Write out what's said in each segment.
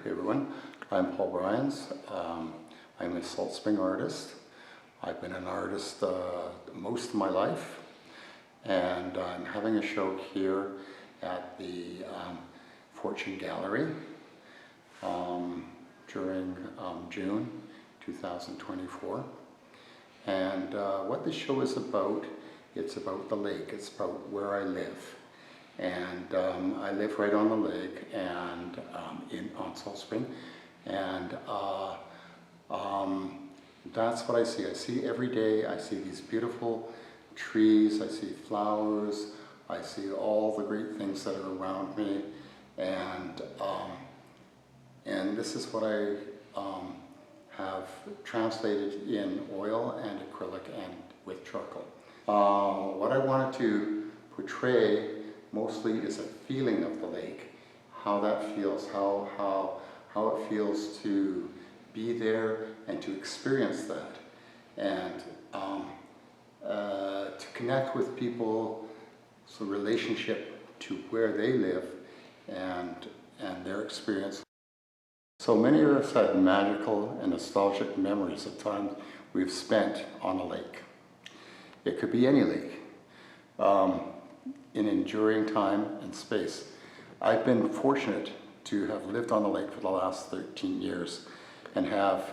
Hey everyone, I'm Paul Bryans. I'm a salt spring artist. I've been an artist most of my life, and I'm having a show here at the Fortune Gallery during June 2024. And what the show is about, it's about the lake, it's about where I live. And I live right on the lake and on Salt Spring, and that's what I see. I see every day. I see these beautiful trees. I see flowers. I see all the great things that are around me, and this is what I have translated in oil and acrylic and with charcoal. What I wanted to portray mostly is a feeling of the lake, how that feels, how it feels to be there and to experience that, and to connect with people, so relationship to where they live and their experience. So many of us have magical and nostalgic memories of times we've spent on a lake. It could be any lake. In enduring time and space. I've been fortunate to have lived on the lake for the last 13 years and have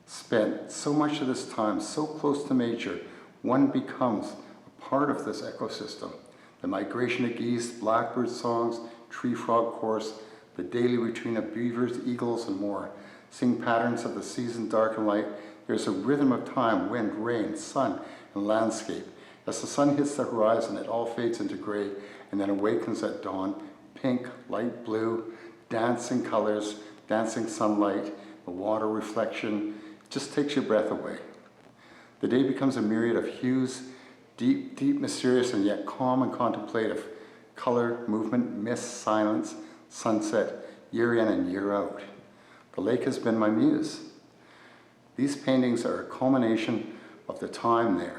spent so much of this time so close to nature. One becomes a part of this ecosystem. The migration of geese, blackbird songs, tree frog chorus, the daily routine of beavers, eagles, and more. Seeing patterns of the season, dark and light, there's a rhythm of time, wind, rain, sun, and landscape. As the sun hits the horizon, it all fades into gray and then awakens at dawn. Pink, light blue, dancing colors, dancing sunlight, the water reflection, it just takes your breath away. The day becomes a myriad of hues, deep, deep, mysterious, and yet calm and contemplative. Color, movement, mist, silence, sunset, year in and year out. The lake has been my muse. These paintings are a culmination of the time there,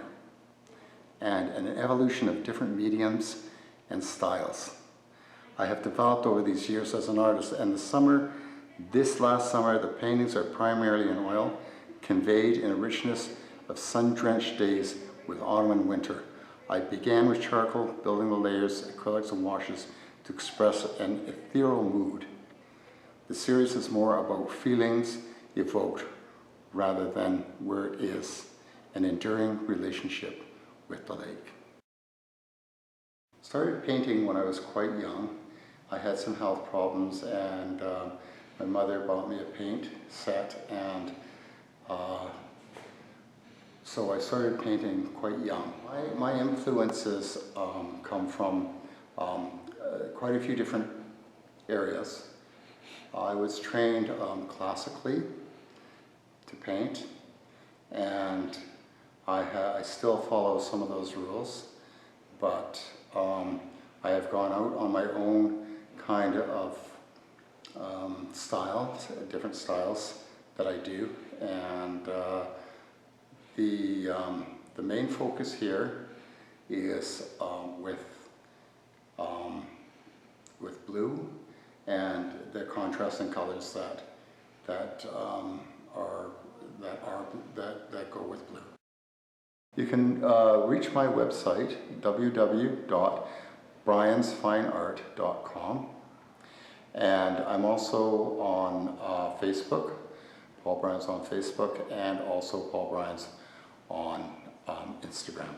and an evolution of different mediums and styles. I have developed over these years as an artist, and this last summer, the paintings are primarily in oil, conveyed in a richness of sun-drenched days with autumn and winter. I began with charcoal, building the layers, acrylics and washes to express an ethereal mood. The series is more about feelings evoked rather than where it is, an enduring relationship with the lake. Started painting when I was quite young. I had some health problems, and my mother bought me a paint set, and so I started painting quite young. My influences come from quite a few different areas. I was trained classically to paint, and I still follow some of those rules, but I have gone out on my own kind of styles, different styles that I do, and the main focus here is with blue and the contrasting colors that go with blue. You can reach my website, www.bryansfineart.com, and I'm also on Facebook, Paul Bryans on Facebook, and also Paul Bryans on Instagram.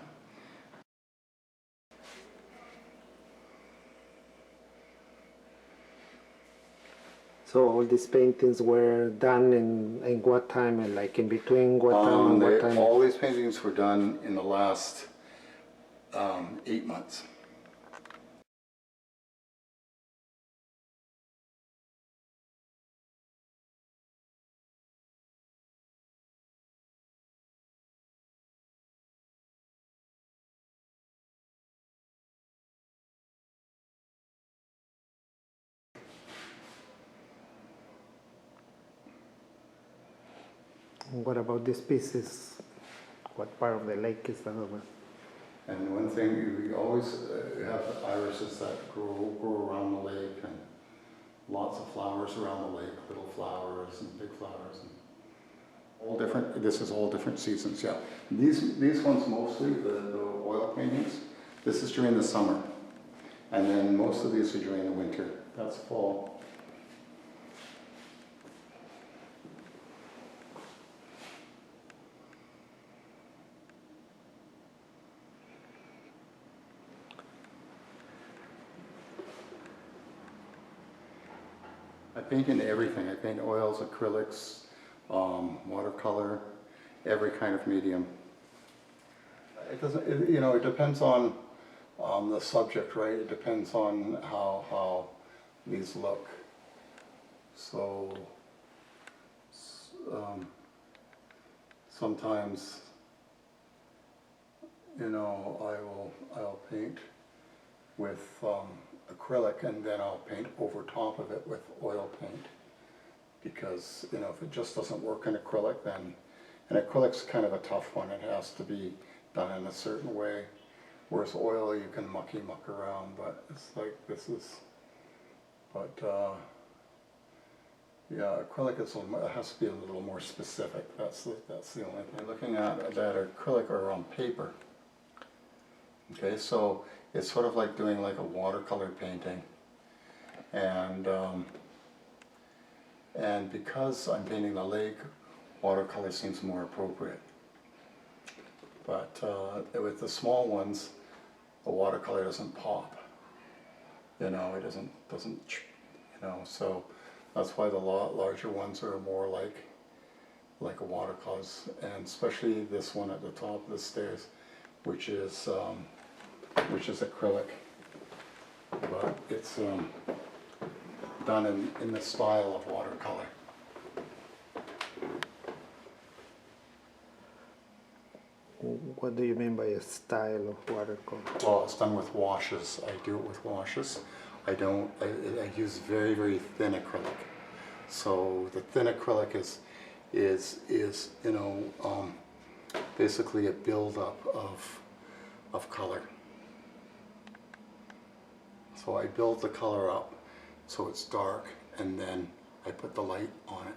So all these paintings were done in what time, and like in between what time and what time? All these paintings were done in the last 8 months. What about these pieces? What part of the lake is that over? And one thing, we always have irises that grow around the lake, and lots of flowers around the lake, little flowers and big flowers. And all different, this is all different seasons, yeah. These ones mostly, the oil paintings, this is during the summer. And then most of these are during the winter. That's fall. I paint in everything. I paint oils, acrylics, watercolor, every kind of medium. It doesn't, you know, it depends on the subject, right? It depends on how these look. So sometimes, you know, I'll paint with acrylic, and then I'll paint over top of it with oil paint, because, you know, if it just doesn't work in acrylic, then, and acrylic's kind of a tough one. It has to be done in a certain way, whereas oil you can muck around, but it's like this is, but yeah, acrylic is it has to be a little more specific. That's the only thing. Looking at that acrylic or on paper. Okay, so it's sort of like doing like a watercolor painting, and because I'm painting the lake, watercolor seems more appropriate. But with the small ones, the watercolor doesn't pop. You know, it doesn't, you know, so that's why the larger ones are more like a watercolors, and especially this one at the top of the stairs, which is acrylic, but it's done in the style of watercolor. What do you mean by a style of watercolor? Well, it's done with washes. I do it with washes. I use very, very thin acrylic. So the thin acrylic is you know, basically a buildup of color. So I build the color up so it's dark, and then I put the light on it.